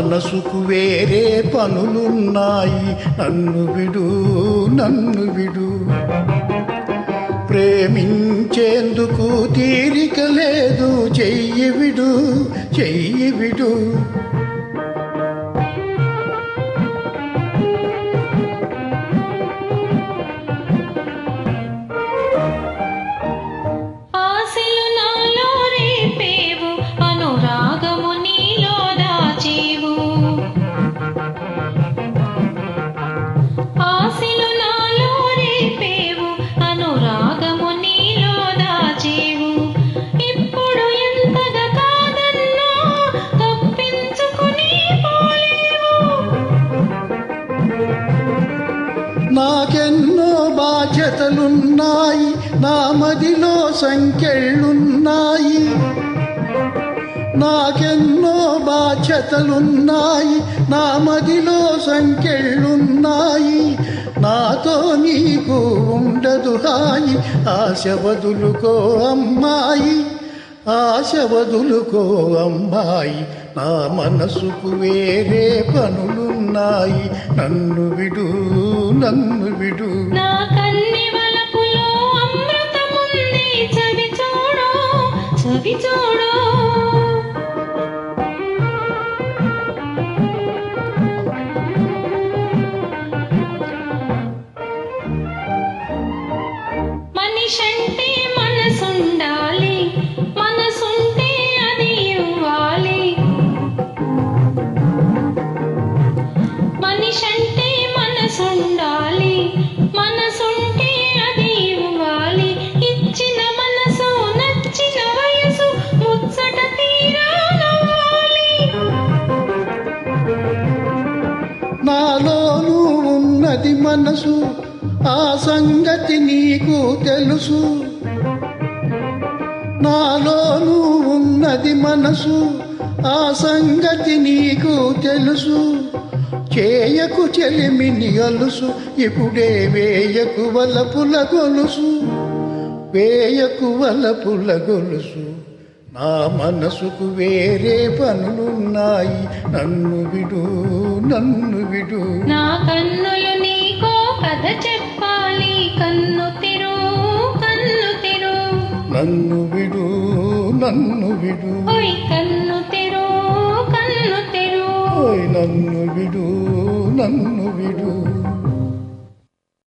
మనసుకు వేరే పనులున్నాయి, నన్ను విడు నన్ను విడు. ప్రేమించేందుకు తీరిక లేదు, చెయ్యి విడు చెయ్యి విడు. నాకెన్నో బాధ్యతలున్నాయి, నా మదిలో సంఖ్యలున్నాయి. నాకెన్నో బాధ్యతలున్నాయి, నా మదిలో సంఖ్యలున్నాయి. నాతో నీకు ఉండదు హాయి, ఆశ వదులుకో అమ్మాయి, ఆశ వదులుకో అమ్మాయి. నా మనసుకు వేరే పనులున్నాయి, నన్ను విడు నన్ను విడు. నా కన్ని వలపులో అమృతముంది, చవి చూడు చవి చూడు. మనిషంటే మనసుండాలి, మనసుంటే అది ఇవ్వాలి. మనిషంటే మనసుండాలి, మనసుంటే అది ఇవ్వాలి. ఇచ్చిన మనసు నచ్చిన వయసు ముచ్చట తీరా నవ్వాలి. నాలోనూ ఉన్నది మనసు, ఆ సంగతి నీకు తెలుసు. నాలోనూ ఉన్నది మనసు, ఆ సంగతి నీకు తెలుసు. చేయకు చెలిమిని అలుసు, ఇప్పుడే వేయకు వలపుల గొలుసు, వేయకు వలపుల గొలుసు. నా మనసుకు వేరే పనులున్నాయి, నన్ను విడు నన్ను విడు. నా కన్నులు నీకో కథ చెప్పాలి, కన్ను తెరు కన్ను తెరు. నన్ను విడు నన్ను విడు. ఓయ్ కన్ను తెరు కన్ను తెరు. ఓయ్ నన్ను విడు నన్ను విడు.